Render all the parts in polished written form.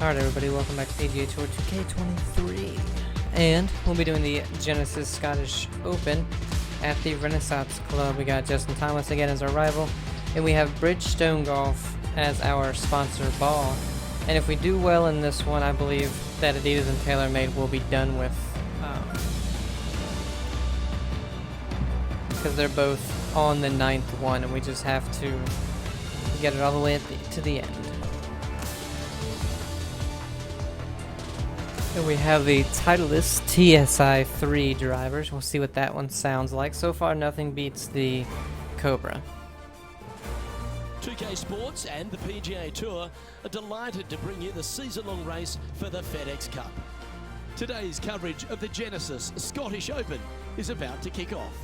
Alright everybody, welcome back to PGA Tour 2K23. And we'll be doing the Genesis Scottish Open at the Renaissance Club. We got Justin Thomas again as our rival. And we have Bridgestone Golf as our sponsor ball. And if we do well in this one, I believe that Adidas and TaylorMade will be done with. Because they're both on the 9th one and we just have to get it all the way to the end. And we have the Titleist TSI 3 drivers. We'll see what that one sounds like. So far, nothing beats the Cobra. 2K Sports and the PGA Tour are delighted to bring you the season-long race for the FedEx Cup. Today's coverage of the Genesis Scottish Open is about to kick off.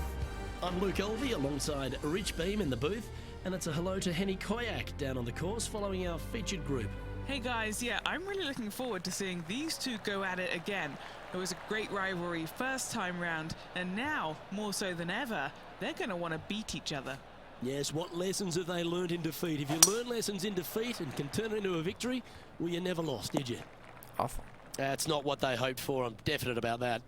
I'm Luke Elvey alongside Rich Beam in the booth, and it's a hello to Henny Koyak down on the course following our featured group. Hey guys, yeah, I'm really looking forward to seeing these two go at it again. It was a great rivalry first time round, and now, more so than ever, they're going to want to beat each other. Yes, what lessons have they learned in defeat? If you learn lessons in defeat and can turn it into a victory, well, you never lost, did you? Awful. That's not what they hoped for. I'm definite about that.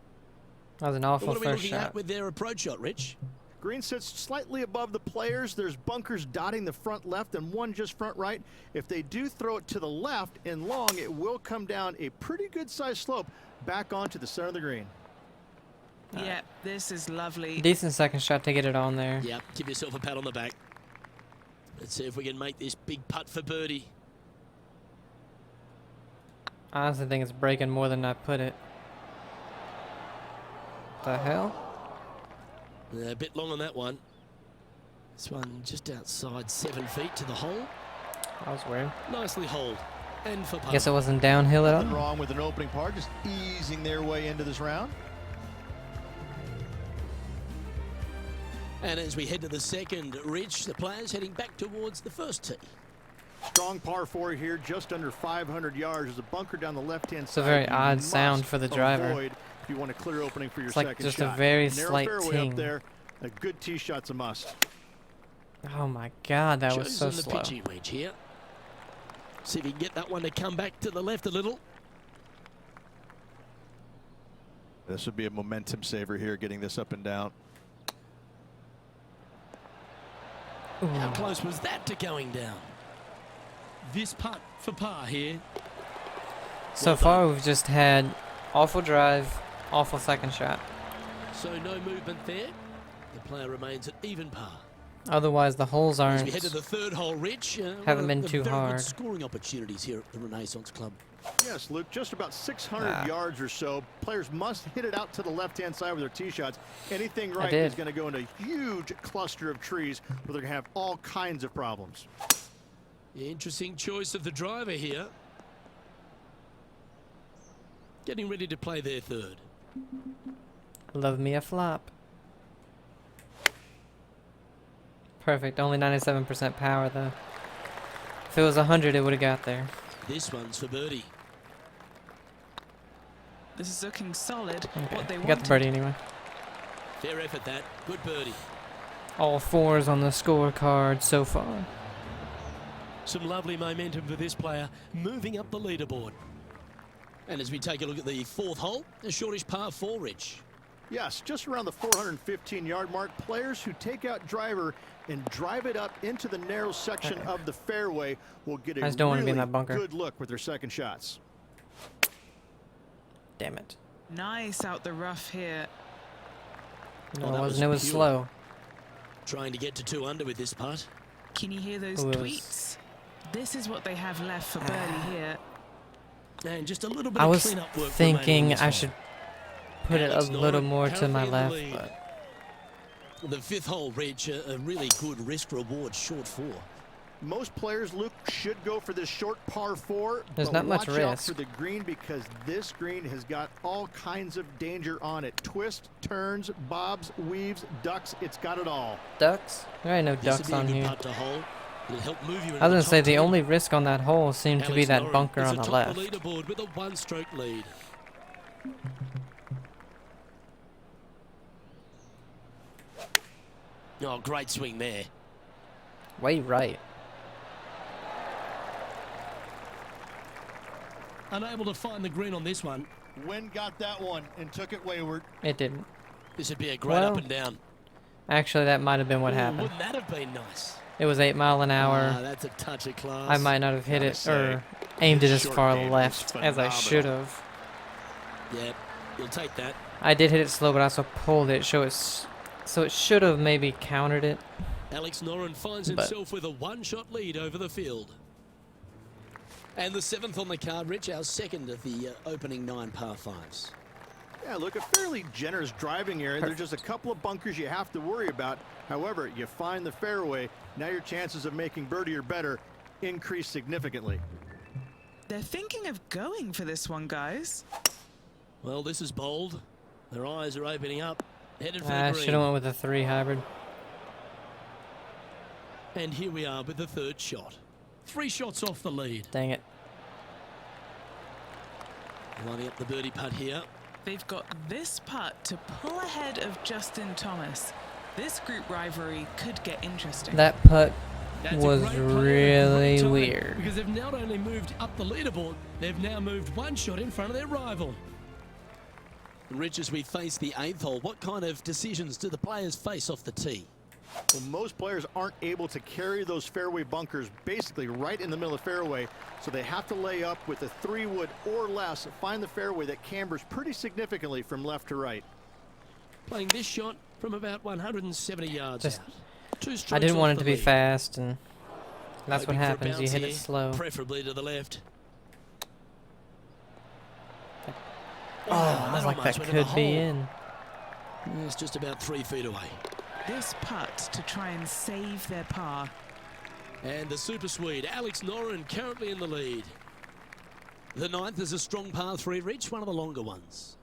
That was an awful What are we first looking shot. at with their approach shot, Rich? Green sits slightly above the players. There's bunkers dotting the front left and one just front right. If they do throw it to the left and long, it will come down a pretty good sized slope back onto the center of the green. Yeah, this is lovely. Decent second shot to get it on there. Yeah, give yourself a pat on the back. Let's see if we can make this big putt for birdie. I honestly think it's breaking more than I put it. The hell? A bit long on that one. This one just outside 7 feet to the hole. That was weird. Nicely holed. And for par. Guess it wasn't downhill at Nothing all. wrong with an opening par, just easing their way into this round. And as we head to the second, Rich, the players heading back towards the first tee. Strong par 4 here, just under 500 yards. There's a bunker down the left-hand side. It's a very you odd must sound for the driver. avoid if you want a clear opening for your It's like second just shot. a very Narrow slight fairway ting. up there. A good tee shot's a must. Oh my god, that was so Chosen the slow. pitching wedge here. See if he can get that one to come back to the left a little. This would be a momentum saver here, getting this up and down. Ooh. How close was that to going down? This putt for par here. So Well far, done. we've just had awful drive, awful second shot. So no movement there. The player remains at even par. Otherwise, the holes As aren't. we head to the third hole, Rich. Haven't been one of the too very hard. Good scoring opportunities here at the Renaissance Club. Yes, Luke, just about 600 yards or so. Players must hit it out to the left-hand side with their tee shots. Anything right did. is going to go into a huge cluster of trees where they're going to have all kinds of problems. Interesting choice of the driver here. Getting ready to play their third. Love me a flop. Perfect. Only 97% power though. If it was 100, it would have got there. This one's for birdie. This is looking solid. Okay, What they we got the wanted. birdie anyway. Fair effort that. Good birdie. All fours on the scorecard so far. Some lovely momentum for this player, moving up the leaderboard. And as we take a look at the fourth hole, a shortish par 4, Rich. Yes, just around the 415-yard mark. Players who take out driver and drive it up into the narrow section of the fairway will get a I just don't wanna really be in that bunker. good look with their second shots. Damn it. Nice out the rough here. No, Oh, it that wasn't. It was was pure. slow. Trying to get to 2 under with this putt. Can you hear those Ooh, it was- tweets? This is what they have left for birdie here. And just a little bit I of was cleanup work thinking remaining on I this should hole. put it a Alex little Noren more to my currently in the left, lead. but The fifth hole, Rich, a really good risk-reward short 4. Most players, Luke, should go for this short par 4. There's but not much watch out risk. for the green because this green has got all kinds of danger on it. Twists, turns, bobs, weaves, ducks. It's got it all. ducks? There ain't no This ducks would on be a good here. putt to hole. It'll help move you into I was gonna top say the 10. only risk on that hole seemed to be Alex that Noren bunker is on the atop left. the leaderboard with a 1-stroke lead. Oh, great swing there. Way right. unable to find the green on this one. Wind got that one and took it wayward. It didn't. This would be a great Well, up and down. Actually, that might have been what Ooh, happened. Wouldn't that have been nice? It was 8 mile an hour. That's a touch of class. I might not have hit Gotta it say, or aimed it his as short far game is left as I phenomenal. should have. Yeah, you'll take that. I did hit it slow, but I also pulled it, so it should have maybe countered it. Alex Noren finds But- himself with a one-shot lead over the field. And the 7th on the card, Rich, our second of the opening 9 par 5s. Yeah, look, a fairly generous driving area. There's just a couple of bunkers you have to worry about. However, you find the fairway. Now your chances of making birdie or better increase significantly. They're thinking of going for this one, guys. Well, this is bold. Their eyes are opening up. Headed for I the should green. have went with a 3 hybrid. And here we are with the 3rd shot. 3 shots off the lead. Dang it. Lining up the birdie putt here. They've got this putt to pull ahead of Justin Thomas. This group rivalry could get interesting. That putt That's a was great play at a great really time, weird. Because they've not only moved up the leaderboard, they've now moved 1 shot in front of their rival. And Rich, as we face the 8th hole, what kind of decisions do the players face off the tee? Well, most players aren't able to carry those fairway bunkers basically right in the middle of fairway, so they have to lay up with a 3-wood or less, find the fairway that cambers pretty significantly from left to right. Playing this shot from about 170 yards Just- out. 2 strokes I didn't off want it the to be lead. fast, and that's what Hoping for a happens. You bounce hit it here, slow. Preferably to the left. Oh, I that like almost that went in the could be hole. in. It's just about 3 feet away. This putt to try and save their par. And the Super Swede, Alex Noren, currently in the lead. The 9th is a strong par 3 reach, one of the longer ones.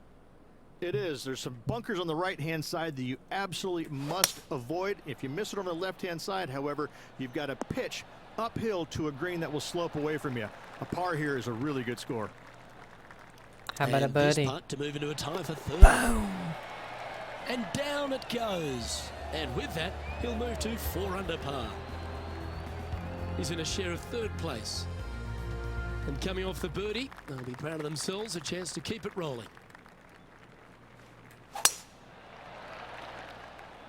It is. There's some bunkers on the right-hand side that you absolutely must avoid. If you miss it on the left-hand side, however, you've got to pitch uphill to a green that will slope away from you. A par here is a really good score. How about a And this birdie? putt to move into a tie for 3rd. Boom! And down it goes. And with that, he'll move to 4 under par. He's in a share of 3rd place. And coming off the birdie, they'll be proud of themselves, a chance to keep it rolling.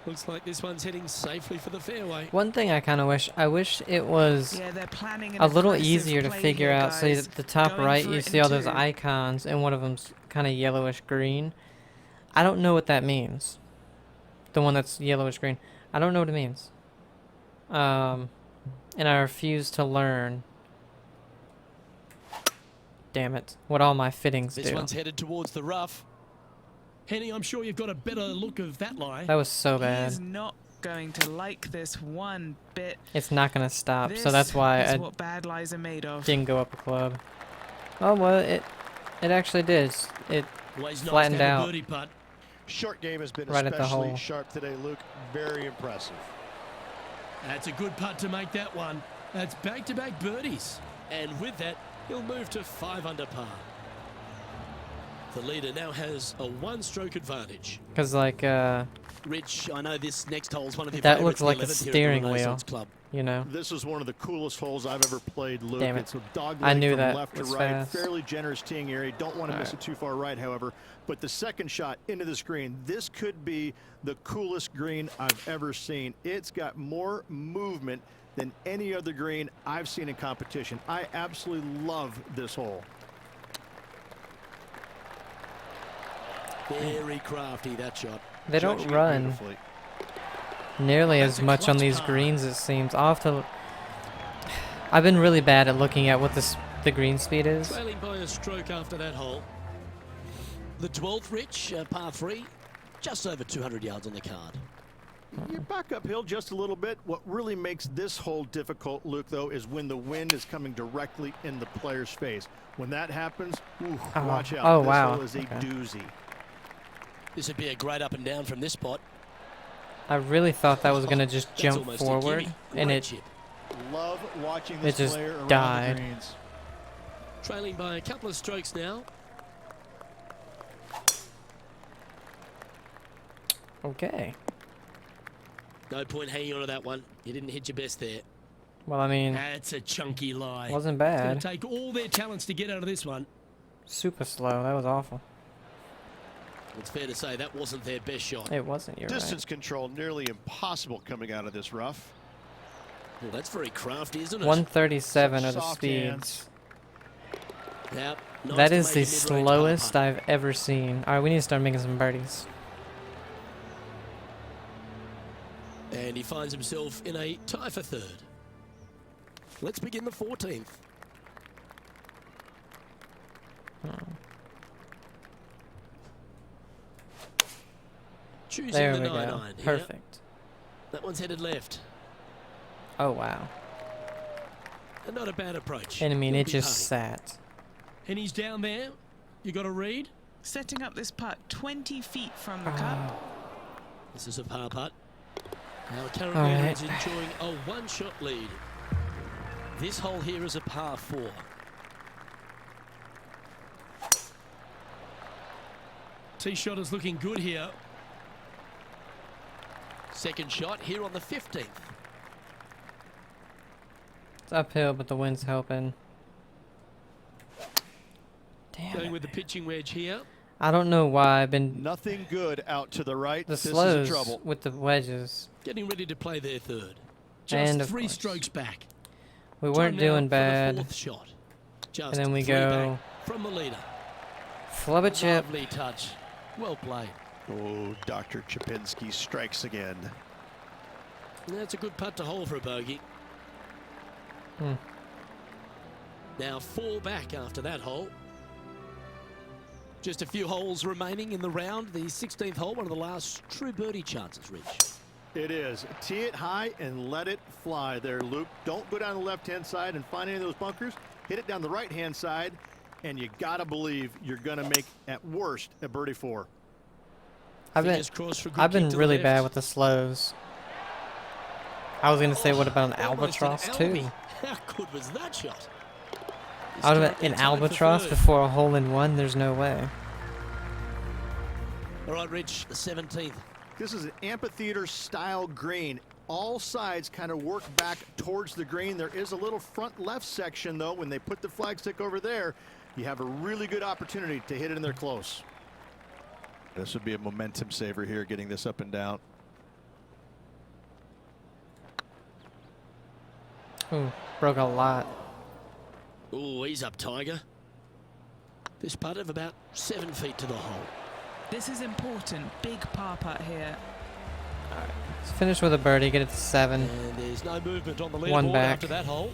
Looks like this one's heading safely for the fairway. One thing I kind of wish it was Yeah, they're planning an a little aggressive easier to play figure here, out. See, guys. at the top Going right, for you it see in all those 2. icons, and one of them's kind of yellowish green. I don't know what that means. The one that's yellowish green. I don't know what it means. And I refuse to learn. Damn it. What all my fittings This do. one's headed towards the rough. Henny, I'm sure you've got a better look of that lie. That was so He bad. is not going to like this one bit. It's not going to stop, This so that's why is I what bad lies are made of. didn't go up a club. Oh, well, it actually did. It Always nice flattened to have a out. birdie putt. Short game has been Right at the especially hole. sharp today, Luke. Very impressive. That's a good putt to make that one. That's back-to-back birdies. And with that, he'll move to 5 under par. The leader now has a 1-stroke advantage. Because, like, Rich, I know this next hole is one of your That favourites, looks like the a 11th here at the steering wheel. Renaissance Club. you know. This is one of the coolest holes I've ever played, Luke. Damn it. It's a dog I knew from that left to was right. fast. Fairly generous teeing area. Don't want to miss Alright. it too far right, however. But the second shot into the screen, this could be the coolest green I've ever seen. It's got more movement than any other green I've seen in competition. I absolutely love this hole. Very crafty, that shot. They don't Judging it run beautifully. nearly That's as a much on clutch these par. greens, it seems. I've been really bad at looking at what the green speed is. Trailing by a stroke after that hole. The 12th, Rich, par 3, just over 200 yards on the card. You back uphill just a little bit. What really makes this hole difficult, Luke, though, is when the wind is coming directly in the player's face. When that happens, ooh, Oh. watch out. Oh, this wow. hole is a Okay. doozy. This would be a great up and down from this spot. I really thought that was gonna just That's jump almost a forward, gimme. and Great it chip. Love watching It this just player around died. the greens. Trailing by a couple of strokes now. okay. No point hanging on to that one. You didn't hit your best there. Well, I mean, That's a chunky lie. wasn't It's going bad. to take all their talents to get out of this one. Super slow. That was awful. It's fair to say that wasn't their best shot. It wasn't. You're Distance right. control nearly impossible coming out of this rough. Well, that's very crafty, isn't it? 137 are the Soft speeds. hands. Yep, nice That to is make the a mid-range slowest par I've ever seen. All right, we need to start making some birdies. putt. And he finds himself in a tie for third. Let's begin the 14th. Choosing There the we go. 9-9 here. Perfect. That one's headed left. Oh, wow. And not a bad approach. And I mean, He'll it be just putting. sat. And he's down there. You got to read. Setting up this putt 20 feet from the cup. This is a par putt. Now currently All right. is enjoying a one-shot lead. This hole here is a par 4. Tee shot is looking good here. Second shot here on the 15th. It's uphill, but the wind's helping. Damn Going it. with the pitching wedge here. I don't know why I've been Nothing good out to the right. the This is slows in trouble. with the wedges. Getting ready to play their third. And Just of 3 course. strokes back. We Time weren't now doing for the bad. 4th shot. Just And then we 3 go back from the leader. Flub a chip. Lovely touch. Well played. Oh, Dr. Chapinski strikes again. That's a good putt to hole for a bogey. Hmm. Now 4 back after that hole. Just a few holes remaining in the round. The 16th hole, one of the last true birdie chances, Rich. It is. Tee it high and let it fly there, Luke. Don't go down the left-hand side and find any of those bunkers. Hit it down the right-hand side, and you got to believe you're going to make, at worst, a birdie 4. Fingers crossed for a good I've kick been to the really left. bad with the slows. I was gonna say, what about an Almost albatross Albie. too? How good was that shot? He's I would have currently an tied for albatross third. before a hole in one. There's no way. All right, Rich, the 17th. This is an amphitheater-style green. All sides kind of work back towards the green. There is a little front left section, though. When they put the flagstick over there, you have a really good opportunity to hit it in there close. This would be a momentum saver here, getting this up and down. Ooh, broke a lot. Oh, he's up, Tiger. This putt of about 7 feet to the hole. This is important. Big par putt here. Let's finish with a birdie. Get it to 7. And there's no movement on the One leaderboard back. after that hole.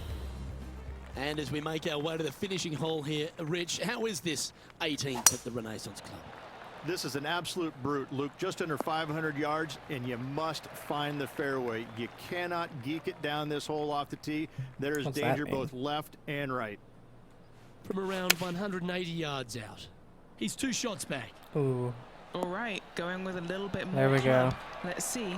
And as we make our way to the finishing hole here, Rich, how is this 18th at the Renaissance Club? This is an absolute brute, Luke. Just under 500 yards, and you must find the fairway. You cannot geek it down this hole off the tee. There is What's that danger mean? both left and right. From around 180 yards out. He's 2 shots back. Ooh, All right, going with a little bit more. there we go. club. Let's see.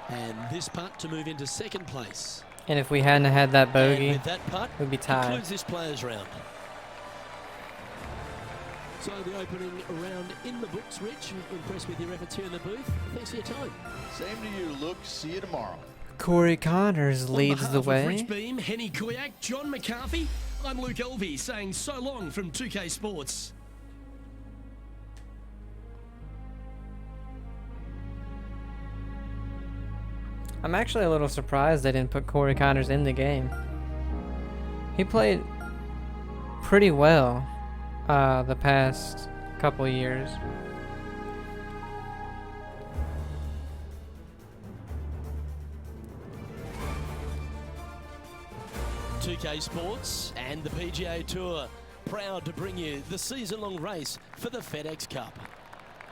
And this putt to move into second place. And if we hadn't had that And bogey, with that putt, we'd be tied. concludes this players round. So the opening round in the books, Rich. Impressed with your efforts here in the booth. Thanks for your time. Same to you, Luke. See you tomorrow. Corey Connors leads On the behalf of way. Rich Beam, Henny Kuyak, John McCarthy, I'm Luke Elvey saying so long from 2K Sports. I'm actually a little surprised they didn't put Corey Connors in the game. He played pretty well the past couple years. .2K Sports and the PGA Tour proud to bring you the season-long race for the FedEx Cup.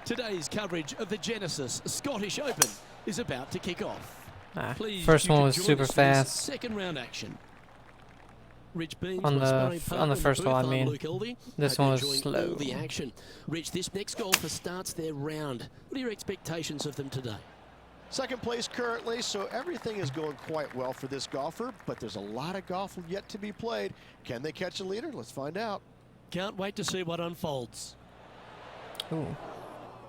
Today's coverage of the Genesis Scottish Open is about to kick off. Please, First you one can was join super us for this fast. Second round action. Rich Beans, On my the sparring f- partner on the in first booth. one, I I'm mean. Luke Elvey. This Hope one you're was enjoying slow. all the action. Rich, this next golfer starts their round. What are your expectations of them today? Second place currently, so everything is going quite well for this golfer, but there's a lot of golf yet to be played. Can they catch a leader? Let's find out. Can't wait to see what unfolds. Ooh.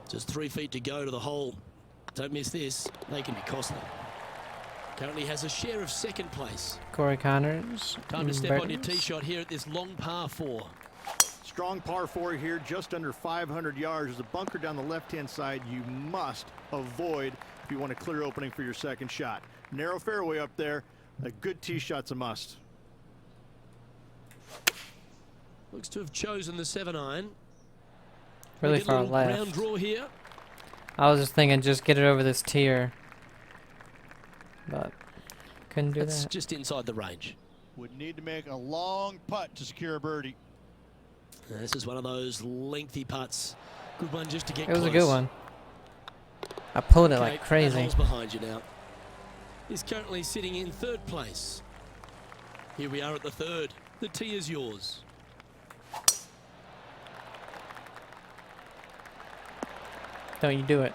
Just 3 feet to go to the hole. Don't miss this. They can be costly. Currently has a share of second place. Corey Connors. Time to step on your birdies. tee shot here at this long par 4. Strong par 4 here, just under 500 yards. There's a bunker down the left-hand side you must avoid if you want a clear opening for your second shot. Narrow fairway up there. A good tee shot's a must. Looks to have chosen the 7-iron. Really far left. Round draw here. I was just thinking, just get it over this tier, but couldn't do That's that. just inside the range. Would need to make a long putt to secure a birdie. This is one of those lengthy putts. Good one just to get It was close. a good one. I pulled it Okay, like that crazy. hole's behind you now. He's currently sitting in 3rd place. Here we are at the 3rd. The tee is yours. Don't you do it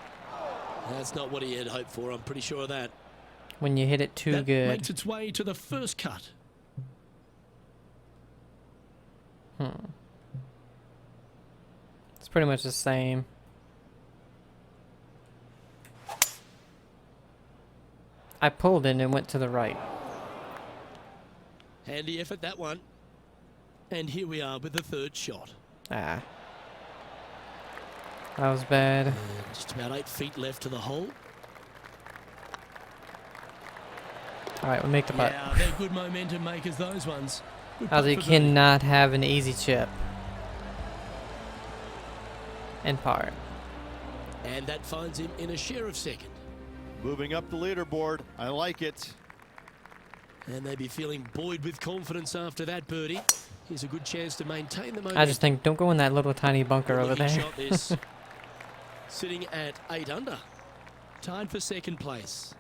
That's not what he had hoped for. I'm pretty sure of that. when you hit it too That good. makes its way to the first cut. It's pretty much the same. I pulled it and it went to the right. Handy effort, that one. And here we are with the 3rd shot. Ah. That was bad. And just about 8 feet left to the hole. Alright, we'll make the putt. Yeah, they're good momentum makers, those ones. Good putt Ozzy for birdie. cannot have an easy chip. And par. And that finds him in a share of 2nd. Moving up the leaderboard. I like it. And they'd be feeling buoyed with confidence after that birdie. Here's a good chance to maintain the momentum. I just think, don't go in that little tiny bunker over Good-looking there. shot this. Sitting at 8 under. Tied for 2nd place.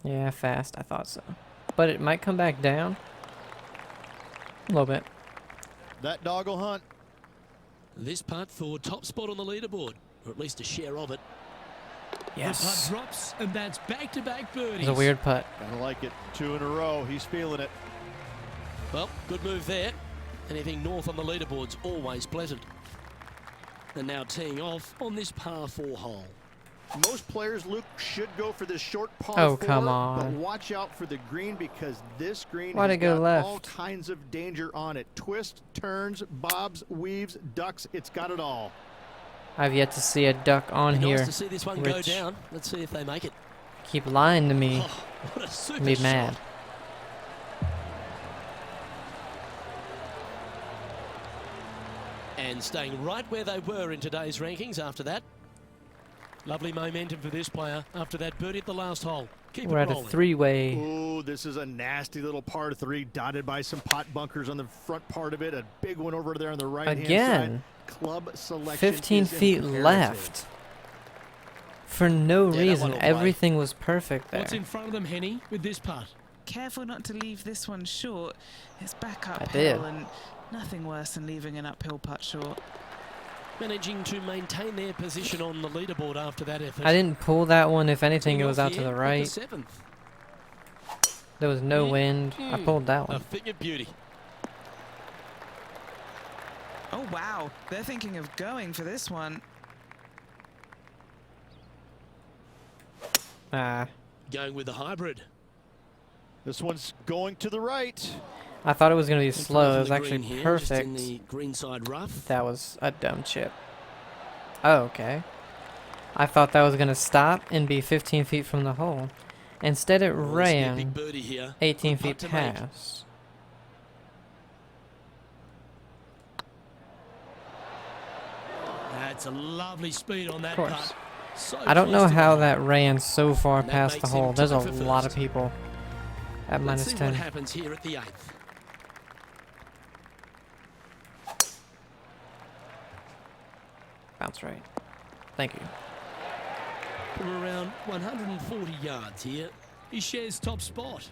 Yeah, fast. I thought so. But it might come back down. A little bit. That dog will hunt. This putt for top spot on the leaderboard, or at least a share of it. Yes. The putt drops, and that's back-to-back birdies. It was a weird putt. Gotta like it. 2 in a row. He's feeling it. Well, good move there. Anything north on the leaderboard's always pleasant. And now teeing off on this par 4 hole. Most players, Luke, should go for this short par Oh, 4, come but on. watch out for the green because this green Why'd has it go got left? all kinds of danger on it. Twists, turns, bobs, weaves, ducks. It's got it all. I've yet to see a duck on Nice here. to see this one go Rich. down. Let's see if they make it. Keep lying to me. Oh, what a super Be shot. mad. And staying right where they were in today's rankings after that. Lovely momentum for this player after that birdie at the last hole. Keep We're it at a rolling. 3-way. Ooh, this is a nasty little par 3 dotted by some pot bunkers on the front part of it. A big one over there on the right-hand side. Again. Club selection 15 is feet imperative. left. For no that reason. one will Everything was perfect there. What's in front of them, Henny, with this putt? Careful not to leave this one short. It's back I uphill did. and nothing worse than leaving an uphill putt short. Managing to maintain their position on the leaderboard after that effort. I didn't pull that one. If anything, it Teeing was off out to here the at right. 7th. There was no wind. I pulled that A one. thing of beauty. Oh, wow. They're thinking of going for this one. Ah. Going with the hybrid. This one's going to the right. I thought it was going to be And slow. from It was the actually green here, just perfect. in the greenside rough. That was a dumb chip. Oh, okay. I thought that was going to stop and be 15 feet from the hole. Instead, it Well, this will be a ran big birdie here. 18 Good feet putt to make. past. That's a lovely speed on that Of course. putt. So I don't know close to how the that ran so far And that past the makes him hole. There's a tied for lot of first. people at Let's minus see 10. what happens here at the 8th. Bounce right. Thank you. From around 140 yards here, he shares top spot.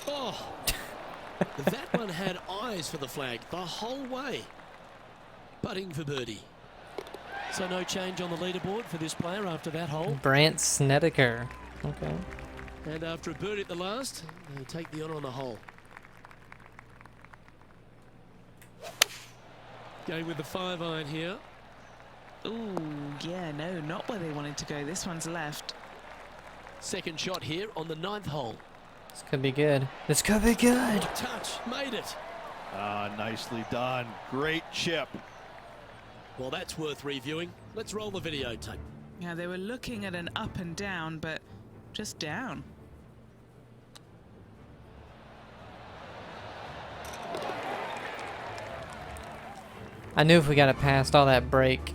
Oh, that one had eyes for the flag the whole way. Putting for birdie. So no change on the leaderboard for this player after that hole. Brant Snedeker. Okay. And after a birdie at the last, they take the honour on the hole. Going with the 5-iron here. Ooh, yeah, no, not where they wanted to go. This one's left. Second shot here on the 9th hole. This could be good. This could be good. Touch, made it. Nicely done. Great chip. Well, that's worth reviewing. Let's roll the videotape. Yeah, they were looking at an up and down, but just down. I knew if we got it past all that break,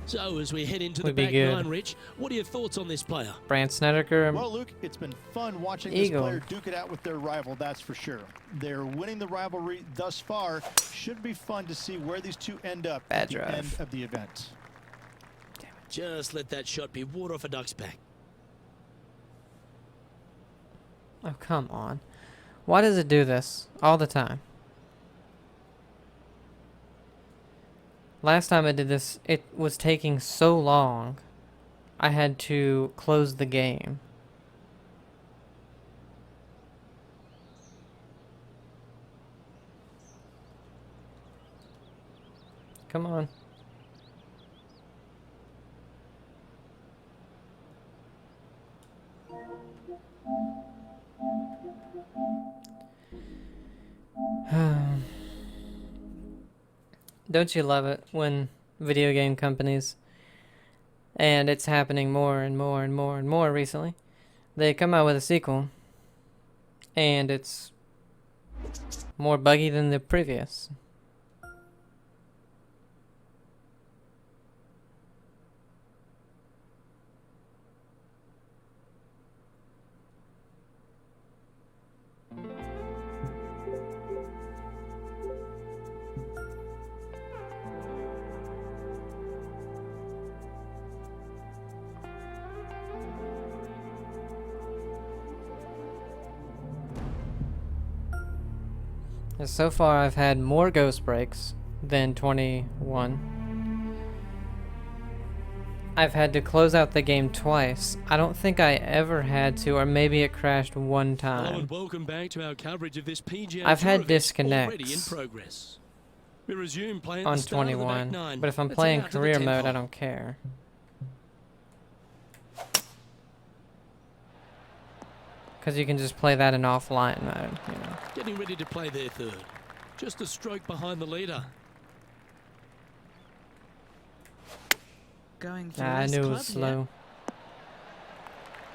So as we head into the Would be back good. nine, Rich, what are your thoughts on this player? Brand Snedeker, Well, Luke, it's been fun watching Eagle. this player duke it out with their rival, that's for sure. They're winning the rivalry thus far. Should be fun to see where these two end up Bad at the drive. end of the event. Just let that shot be water off a duck's back. oh come on. Why does it do this all the time? Last time I did this, it was taking so long, I had to close the game. Come on. Don't you love it when video game companies, and it's happening more and more and more and more recently, they come out with a sequel and it's more buggy than the previous. And so far I've had more ghost breaks than 21. I've had to close out the game twice. I don't think I ever had to, or maybe it crashed one Hello time. and welcome back to our coverage of this PGA I've Tour had event disconnects already in progress. We resume playing On the start of the back 21, nine. but if I'm Let's playing head out to the career 10th mode, I hole. don't care. Because you can just play that in offline mode, you know. Getting ready to play their third. Just a stroke behind the leader. Going for Nah, I this knew it club was here. slow.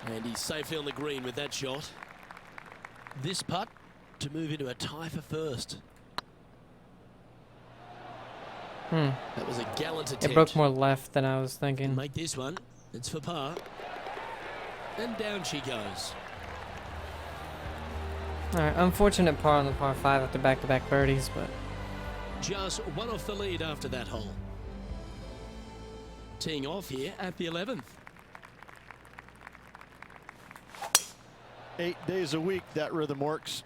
And he's safely on the green with that shot. This putt to move into a tie for first. That was a gallant attempt. It broke more left than I was Can thinking. make this one. It's for par. And down she goes. Alright, unfortunate par on the par 5 after back-to-back birdies, but Just one off the lead after that hole. Teeing off here at the 11th. 8 days a week, that rhythm works.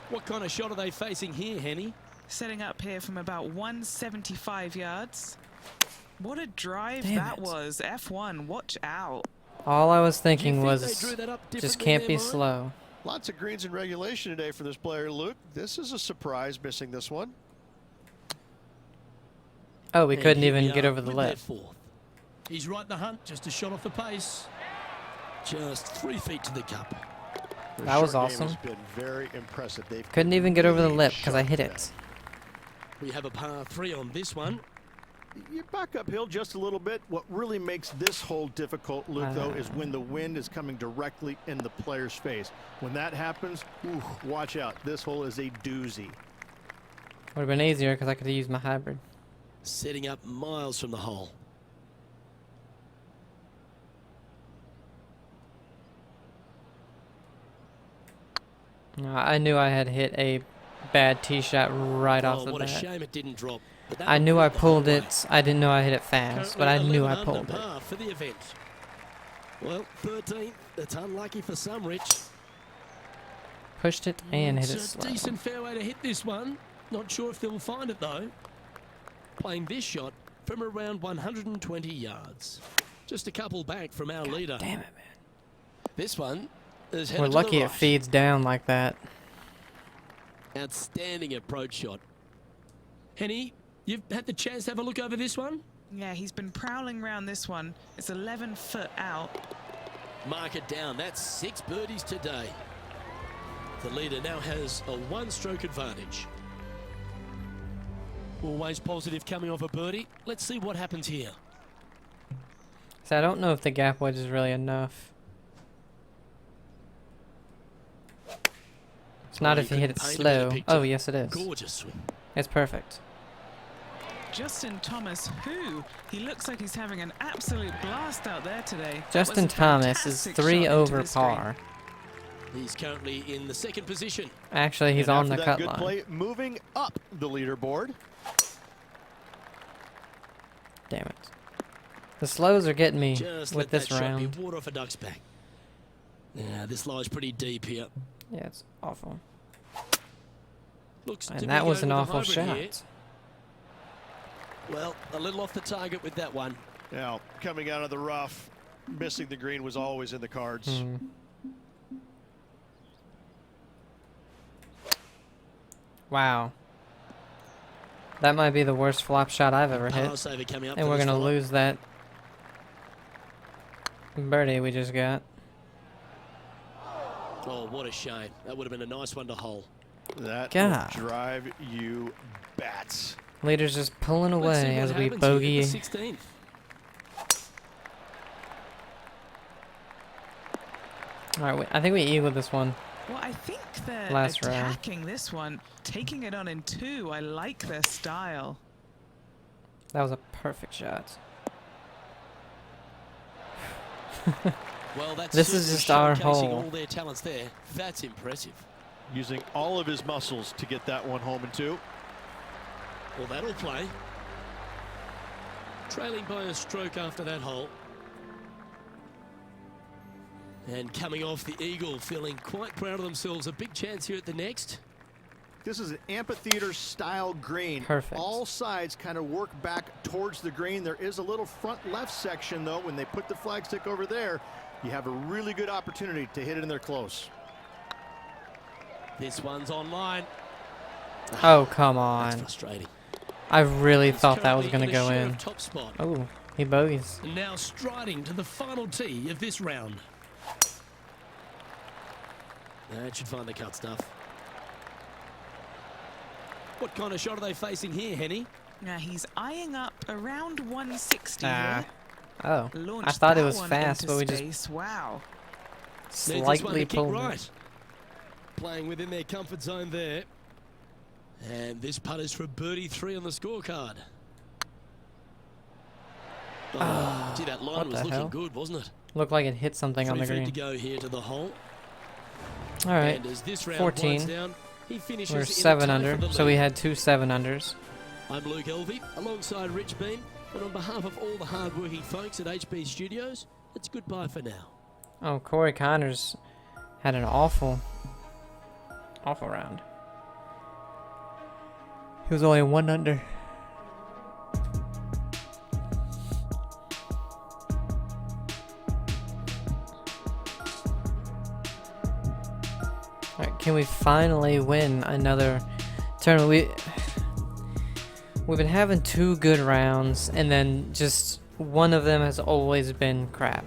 What kind of shot are they facing here, Henny? Setting up here from about 175 yards. What a drive Damn that it. was. F1, watch out. all I was Do you thinking think was they drew that up just differently can't in be their mind? slow. Lots of greens in regulation today for this player, Luke. This is a surprise, missing this one. Oh, we And couldn't here even we get are over the with lip. their fourth. He's right in the hunt, just a shot off the pace. Just 3 feet to the cup. Their That was short game awesome. has been very impressive. They've Couldn't been even get over the really lip because I sharp hit today. it. We have a par 3 on this one. You back uphill just a little bit. What really makes this hole difficult, Luke, though, is when the wind is coming directly in the player's face. When that happens, watch out. This hole is a doozy. Would have been easier because I could have used my hybrid. Setting up miles from the hole. I knew I had hit a bad tee shot right off Oh, the what a bat. shame it didn't drop. But that I one knew I went the pulled whole way. it. I didn't know I hit it fast, but I Currently knew I 11 pulled under it. par for the event. Well, 13th. That's unlucky for some, Rich. Pushed it and hit it It's a slow. decent fairway to hit this one. Not sure if they'll find it though. Playing this shot from around 120 yards. Just a couple back from our leader. Damn it, man. This one is We're headed to lucky the it right. feeds down like that. Outstanding approach shot. Henny, you've had the chance to have a look over this one? Yeah, he's been prowling around this one. It's 11 foot out. mark it down. That's 6 birdies today. The leader now has a 1-stroke advantage. Always positive coming off a birdie. Let's see what happens here. So I don't know if the gap wedge is really enough. It's not if you hit it slow. Oh, yes it is. Gorgeous swing. It's perfect. Justin Thomas, he looks like he's having an absolute blast out there today. Justin Thomas is 3 over par. He's currently in the 2nd position. Actually, he's And on after the that cut good line. play, moving up the leaderboard. Damn it. The slows are getting me Just with let this that shot be round. water off a duck's back. Yeah, this lies pretty deep here. Yeah, it's awful. Looks to And be that was going an with the awful hybrid shot. here. Well, a little off the target with that one. Now, coming out of the rough, missing the green was always in the cards. Hmm. Wow. That might be the worst flop shot I've ever Power hit. saver coming up And for we're this going to fella. lose that birdie we just got. Oh, what a shame. That would have been a nice one to hole. That God. will drive you bats. Leader's just pulling Let's see away what as we happens here in bogey. the 16th. Alright, I think we eagled this one. Well, I think they're Last round. attacking this one, taking it on in 2. I like their style. That was a perfect shot. Well, that's This is certainly just our showcasing hole. all their talents there. That's impressive. Using all of his muscles to get that one home in 2. Well, that'll play. Trailing by a stroke after that hole. And coming off the eagle, feeling quite proud of themselves. A big chance here at the next. This is an amphitheater style green. Perfect. All sides kind of work back towards the green. There is a little front left section though. When they put the flagstick over there, you have a really good opportunity to hit it in there close. This one's online. Oh, come That's on. frustrating. I really He's thought that was currently going to a go short in. of top spot. Oh, he bogeys. And now striding to the final tee of this round. That should find the cut stuff. What kind of shot are they facing here, Henny? Now he's eyeing up around 160 Ah. here. Oh, I Launched thought it that was one fast, into but we just space. Wow. Needs this one slightly to kick pulled right. it. Playing within their comfort zone there. And this putt is for birdie 3 on the scorecard. Oh, gee, that line what was the looking hell? good, wasn't it? Looked like it hit something on 3 the feet green. to go here to the hole. All right, And as this round 14. winds down, he finishes we're in a 7 tie under, for the so we lead. had 2 7-unders. I'm Luke Elvey, alongside Rich Beam, and on behalf of all the hard-working folks at HB Studios, it's goodbye for now. Oh, Corey Connors had an awful round. He was only 1 under. Alright, can we finally win another tournament? We've been having 2 good rounds, and then just one of them has always been crap.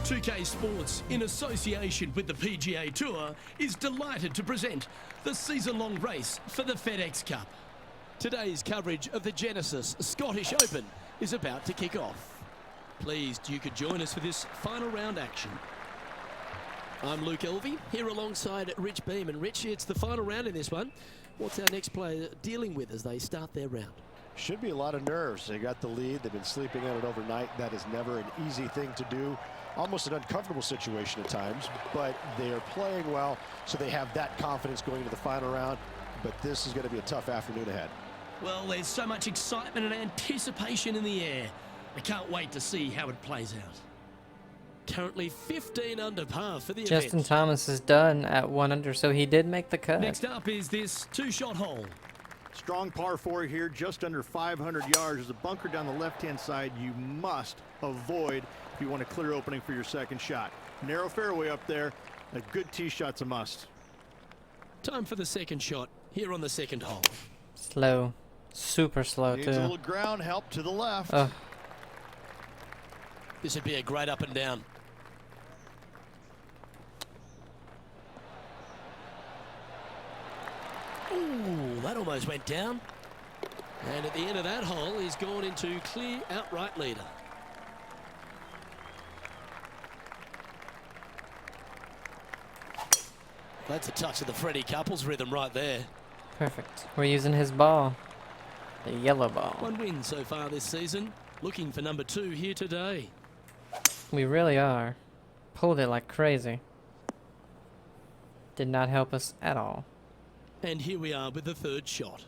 2K Sports, in association with the PGA Tour, is delighted to present the season-long race for the FedEx Cup. Today's coverage of the Genesis Scottish Open is about to kick off. Pleased you could join us for this final round action. I'm Luke Elvey, here alongside Rich Beam. And Rich, it's the final round in this one. What's our next player dealing with as they start their round? Should be a lot of nerves. They got the lead. They've been sleeping on it overnight. That is never an easy thing to do. Almost an uncomfortable situation at times, but they are playing well, so they have that confidence going into the final round. But this is going to be a tough afternoon ahead. Well, there's so much excitement and anticipation in the air. I can't wait to see how it plays out. Currently 15 under par for the Justin event. Thomas is done at 1 under, so he did make the cut. Next up is this 2-shot hole. Strong par 4 here, just under 500 yards. There's a bunker down the left-hand side you must avoid if you want a clear opening for your second shot. Narrow fairway up there. A good tee shot's a must. Time for the second shot here on the second hole. Slow. Super slow, Needs a too. little ground help to the left. Ugh. This would be a great up and down. Ooh, that almost went down. And at the end of that hole, he's gone into clear outright leader. That's a touch of the Freddie Couples rhythm right there. Perfect. We're using his ball. The yellow ball. One win so far this season. Looking for number 2 here today. We really are. Pulled it like crazy. Did not help us at all. And here we are with the 3rd shot.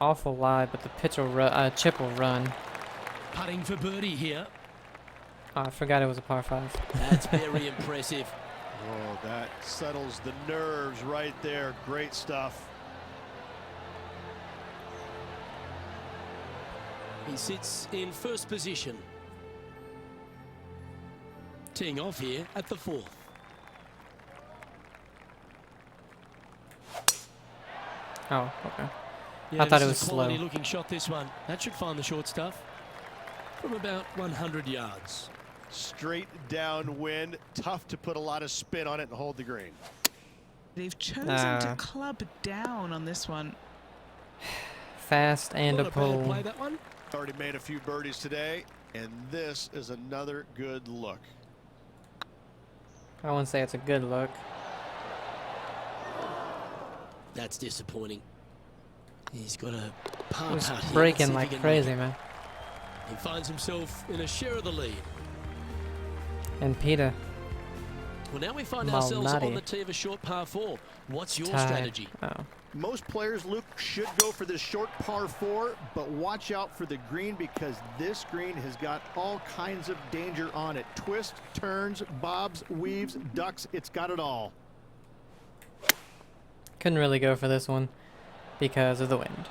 Awful lie, but the pitch will chip will run. Putting for birdie here. Oh, I forgot it was a par 5. That's very impressive. Oh, that settles the nerves right there. Great stuff. He sits in first position. Teeing off here at the 4th. Oh, okay. Yeah, I thought it this was is a quality slow. looking shot, this one. That should find the short stuff from about 100 yards. Straight downwind. Tough to put a lot of spin on it and hold the green. They've chosen to club down on this one. Fast and What a bad pull. play, that one. Already made a few birdies today, and this is another good look. I wouldn't say it's a good look. That's disappointing. He's got a par It was putt here. Let's see breaking if he like can crazy, make it. man. He finds himself in a share of the lead. And Peter Well, now we find ourselves Malnati. on the tee of a short par 4. What's your tied. strategy? Oh. Most players, Luke, should go for this short par 4, but watch out for the green because this green has got all kinds of danger on it. Twists, turns, bobs, weaves, ducks, it's got it all. Couldn't really go for this one because of the wind.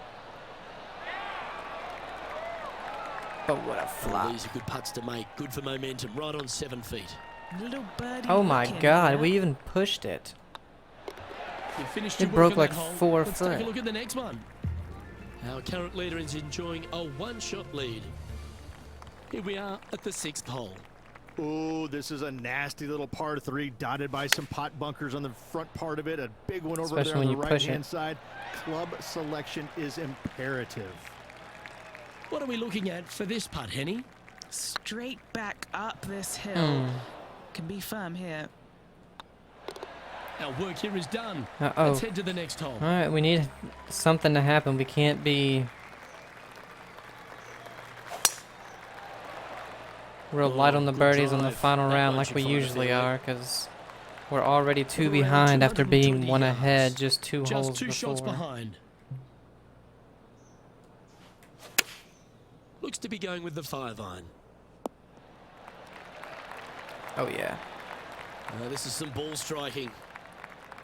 But what a Well, flop. these are good putts to make. Good for momentum. Right on 7 feet. Little birdie. Oh my looking god, here. we even pushed it. You finished It your broke work on like that hole. 4 Let's foot. take a look at the next one. Our current leader is enjoying a 1-shot lead. Here we are at the 6th hole. Ooh, this is a nasty little par 3 dotted by some pot bunkers on the front part of it. A big one over Especially there on when the you push right-hand it. side. Club selection is imperative. What are we looking at for this putt, Henny? Straight back up this hill. Hmm. Can be firm here. Our work here is done. Uh-oh. Let's head to the next hole. Alright, we need something to happen. We can't be real light on the good birdies on the drive. final That round one like should we find a usually fairway. are because we're already 2 Around behind after being 220 1 yards. ahead just 2 Just holes 2 shots before. behind. Looks to be going with the 5-iron. Oh yeah. This is some ball striking.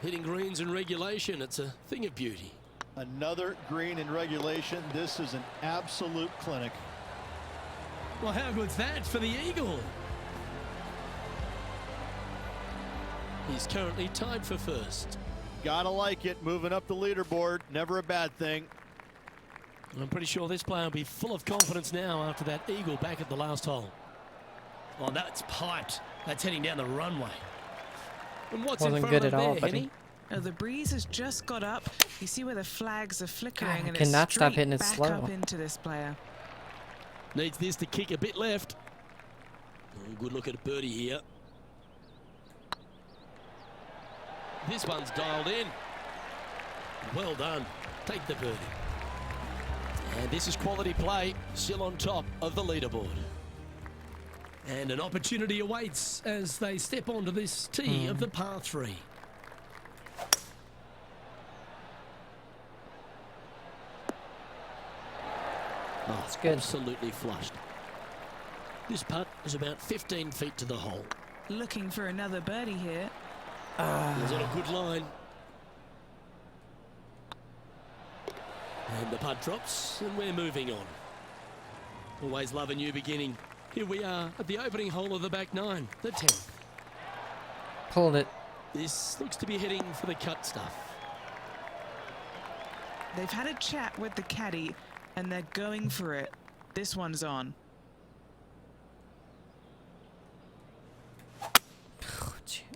Hitting greens in regulation, it's a thing of beauty. Another green in regulation. This is an absolute clinic. Well, how good's that for the Eagle? He's currently tied for first. Gotta like it. Moving up the leaderboard. Never a bad thing. I'm pretty sure this player will be full of confidence now after that Eagle back at the last hole. Oh, that's piped. That's heading down the runway. And what's Wasn't in front good of at him all, there, buddy. Henny? Oh, the breeze has just got up. You see where the flags are flickering, God, I and cannot it's stop straight hitting it back slow. up into this player. Needs this to kick a bit left. Oh, good look at a birdie here. This one's dialed in. Well done. Take the birdie. And this is quality play, still on top of the leaderboard. And an opportunity awaits as they step onto this tee of the par 3. Oh, It's good. Absolutely flushed. This putt is about 15 feet to the hole. Looking for another birdie here. He's on a good line. And the putt drops, and we're moving on. Always love a new beginning. Here we are at the opening hole of the back 9, the 10th. Pulled it. This looks to be heading for the cut stuff. They've had a chat with the caddy, and they're going for it. This one's on.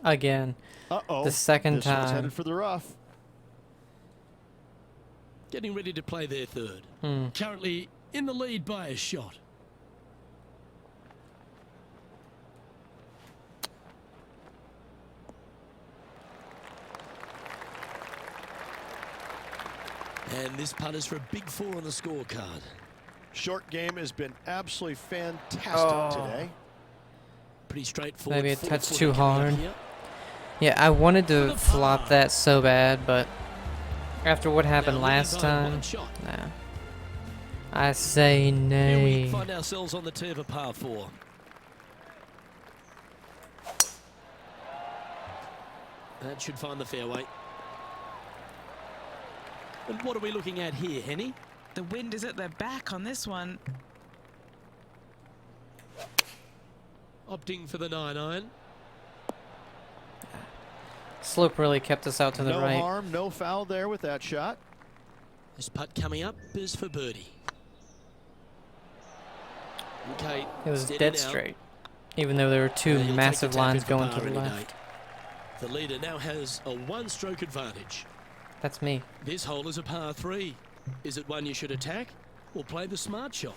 Again. Uh-oh. The second This one's time. headed for the rough. Getting ready to play their third. Currently in the lead by a shot. And this putt is for a big 4 on the scorecard. Short game has been absolutely fantastic today. Pretty straightforward. Maybe a 4 touch footer too coming up hard. here. Yeah, I wanted For to the flop par. that so bad, but after what happened Now last leading by time, one shot. nah. I say Here we nay. find ourselves on the tee of a par 4. That should find the fairway. And what are we looking at here, Henny? The wind is at their back on this one. Opting for the 9-iron. Slope really kept us out to the No right. harm, no foul there with that shot. This putt coming up is for birdie. Okay, It was steady dead now. straight, even though there were two And he'll take massive the tap in lines for going par to the any left. day. The leader now has a 1-stroke advantage. That's me. This hole is a par 3. Is it one you should attack or play the smart shot?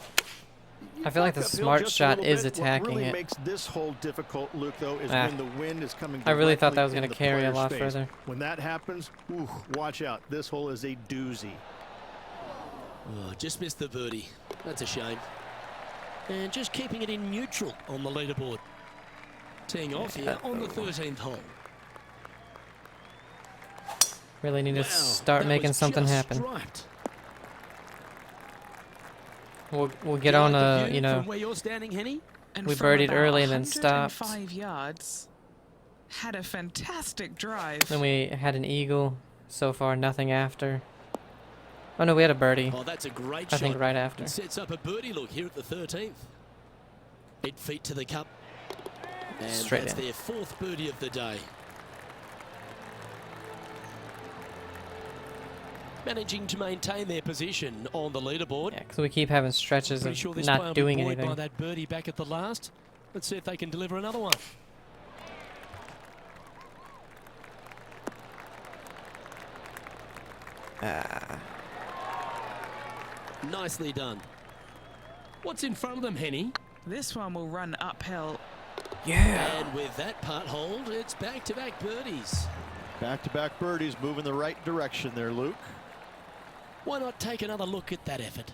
You I feel like back the uphill smart just a shot little is bit. attacking What really it. makes this hole difficult, Luke, though, is Ah. when the wind is coming I really thought that was going gonna to carry a lot further. When that happens, ooh, watch out. This hole is a doozy. Oh, just missed the birdie. That's a shame. And just keeping it in neutral on the leaderboard. Teeing off here on the 13th hole. Really need to Wow, start that making was something just happen. striped. We'll Do get you on like the a, view you know, from where you're standing, Henny? And We from birdied about early and then stopped. 105 yards. Had a fantastic drive. then we had an eagle. So far, nothing after. Oh no, we had a birdie. Oh, that's a great I shot. think right after. It sets up a birdie look here at the 13th. 8 feet to the cup. And Straight that's in. their 4th birdie of the day. Managing to maintain their position on the leaderboard. Yeah, because we keep having stretches Pretty of sure this player will not be doing buoyed by anything. that birdie back at the last. Let's see if they can deliver another one. Nicely done. What's in front of them, Henny? This one will run uphill. Yeah. And with that putt hold, it's back-to-back birdies. Back-to-back birdies moving the right direction there, Luke. Why not take another look at that effort?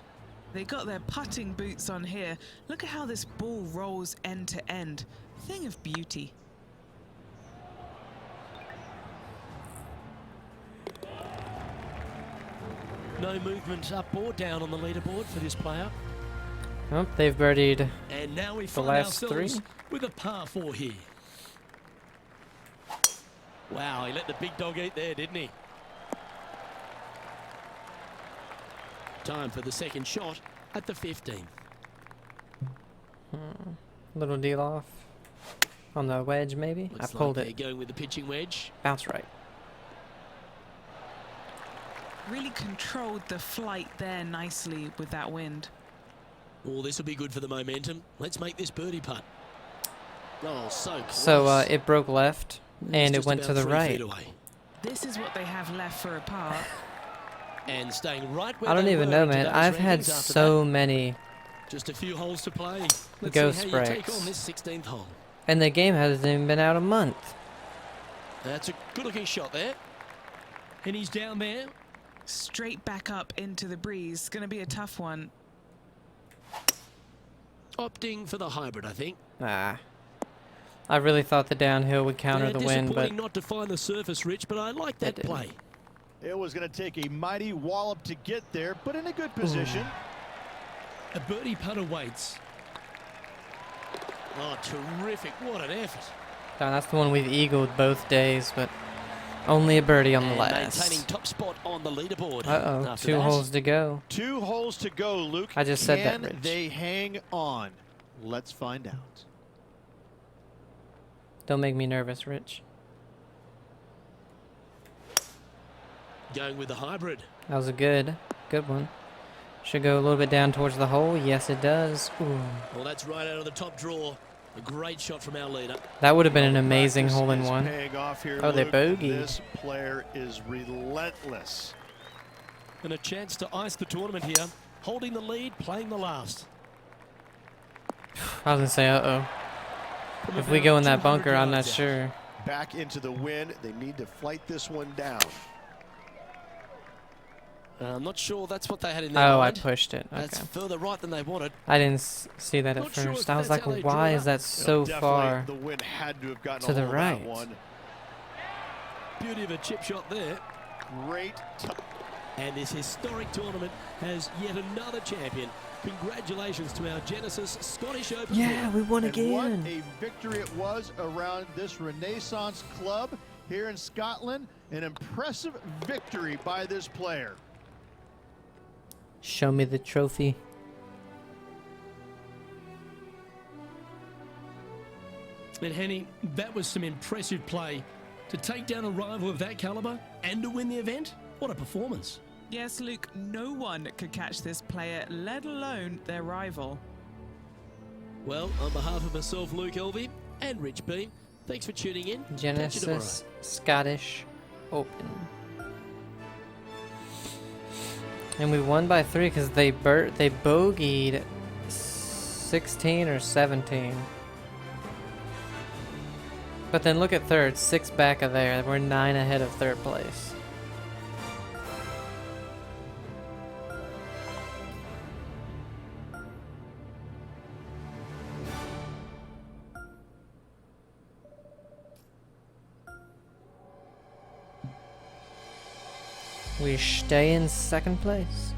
They got their putting boots on here. Look at how this ball rolls end to end. Thing of beauty. No movement up or down on the leaderboard for this player. Oh, they've birdied. And now we find last ourselves three? with a par 4 here. Wow, he let the big dog eat there, didn't he? Time for the second shot at the 15th. Little deal off. On the wedge, maybe? Looks I pulled like it. they're going with the pitching wedge. Bounce right. Really controlled the flight there nicely with that wind. Oh, this will be good for the momentum. Let's make this birdie putt. Oh, so close. So it broke left, and it Just went to about the 3 feet right. away. This is what they have left for a par. And staying right where I don't they even were know, in man. today's I've had rankings after so that. many, Just a few holes to play. Let's Ghost see how you take breaks. on this 16th hole. and the game hasn't even been out a month. That's a good-looking shot there. And he's down there. Straight back up into the breeze. Going to be a tough one. Opting for the hybrid, I think. Ah. I really thought the downhill would counter the wind, but disappointing not to find the surface, Rich, but I like that It didn't. play. It was going to take a mighty wallop to get there, but in a good position. A birdie putt awaits. Oh, terrific. What an effort. that's the one we've eagled both days, but only a birdie on the And last. maintaining top spot on the leaderboard. Uh-oh, After 2 that. holes to go. 2 holes to go, Luke. I just said that, Can Rich. they hang on? Let's find out. Don't make me nervous, Rich. Going with the hybrid. That was a good one. Should go a little bit down towards the hole. Yes, it does. Ooh. Well, that's right out of the top draw. A great shot from our leader. That would have been an Well, the amazing practice is hole-in-one. paying off here, Oh, they Luke, and bogeyed. This player is relentless. And a chance to ice the tournament here. Holding the lead, playing the last. I was gonna say, uh-oh. From If we about go in that 200 bunker, I'm not yards out. sure. Back into the wind. They need to fight this one down. I'm not sure that's what they had in their Oh, I mind. pushed it. That's Okay. further right than they wanted. I didn't see that at Not sure first. if I was that's like, how they why drew it is that up. so Definitely far? the wind had to have gotten to a the hold of that right? one. Beauty of a chip shot there. Great. And this historic tournament has yet another champion. Congratulations to our Genesis Scottish Open. Yeah, we won And what again. a victory it was around this Renaissance club here in Scotland. An impressive victory by this player. Show me the trophy. And Henny, that was some impressive play. To take down a rival of that caliber and to win the event, what a performance. Yes, Luke, no one could catch this player, let alone their rival. Well, on behalf of myself, Luke Elvey, and Rich Beam, thanks for tuning in. Catch you tomorrow. Genesis Scottish Open. And we won by 3 because they bogeyed 16 or 17. But then look at third, 6 back of there. We're 9 ahead of third place. We stay in second place.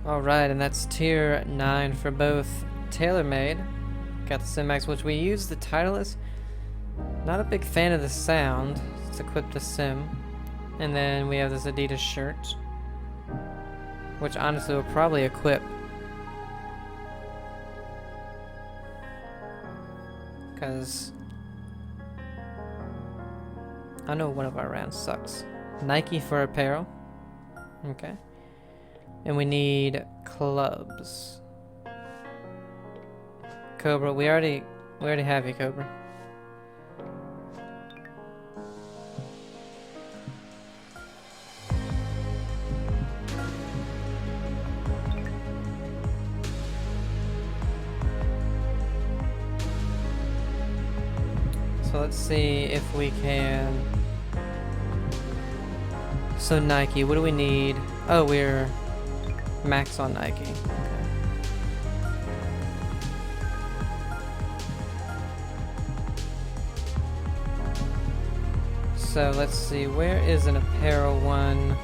Alright, and that's tier 9 for both TaylorMade. Got the Sim Max, which we use the Titleist. Not a big fan of the sound. Let's equip the Sim. And then we have this Adidas shirt, which honestly we'll probably equip. Because I know one of our rounds sucks. Nike for apparel. Okay. And we need clubs. Cobra, we already have you, Cobra. So let's see if we can. So Nike, what do we need? Oh, we're max on Nike. Okay. So let's see, where is an apparel one?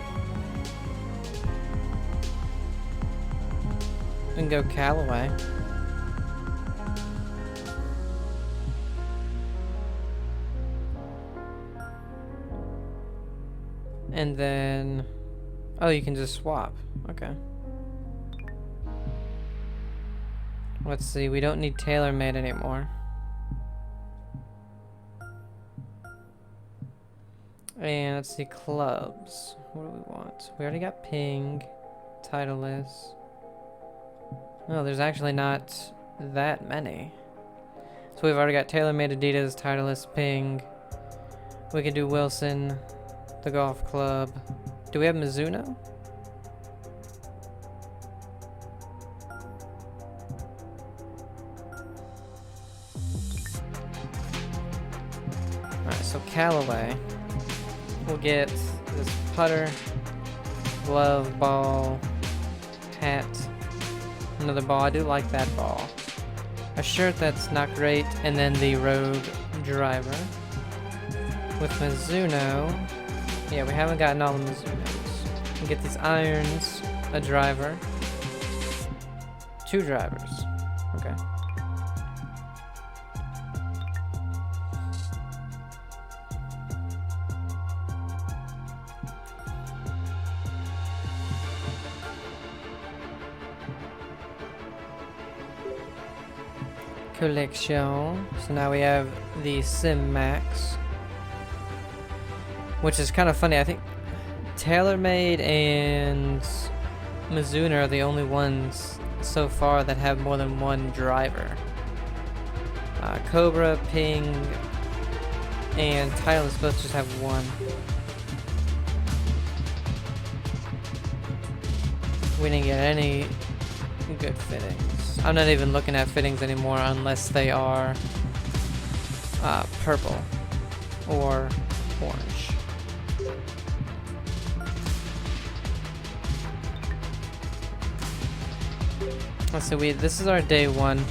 We can go Callaway. And then, oh, you can just swap. Okay. Let's see, we don't need TaylorMade anymore. And let's see, clubs. What do we want? We already got Ping, Titleist. Oh, there's actually not that many. So we've already got TaylorMade, Adidas, Titleist, Ping. We could do Wilson, the golf club. Do we have Mizuno? Alright, so Callaway. We'll get this putter, glove, ball, hat, another ball. I do like that ball. A shirt that's not great, and then the Rogue driver. With Mizuno, yeah, we haven't gotten all the Mizunos. We get these irons, a driver, 2 drivers. Okay. Collection. So now we have the Sim Max. which is kind of funny. I think TaylorMade and Mizuno are the only ones so far that have more than one driver. Cobra, Ping, and Titleist both just have one. We didn't get any good fittings. I'm not even looking at fittings anymore unless they are purple or orange. Let's see, this is our day 1.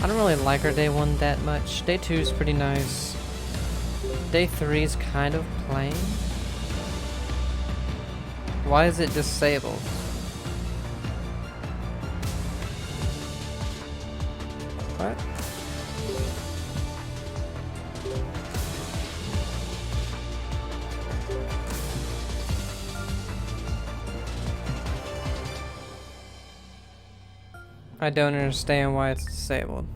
I don't really like our day 1 that much. Day 2 is pretty nice. Day 3 is kind of plain. Why is it disabled? What? I don't understand why it's disabled.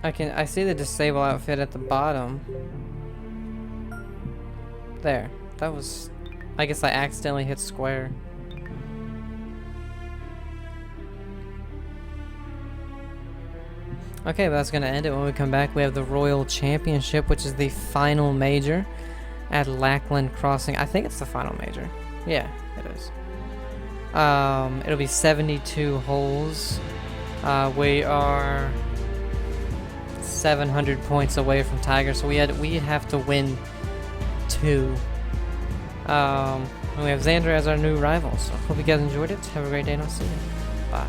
I see the disable outfit at the bottom. There. That was, I guess I accidentally hit square. Okay, but that's gonna end it. When we come back, we have the Royal Championship, which is the final major at Lackland Crossing. I think it's the final major. Yeah, it is. It'll be 72 holes. We are 700 points away from Tiger, so we'd have to win 2. And we have Xander as our new rival. So hope you guys enjoyed it. Have a great day, and I'll see you. Bye.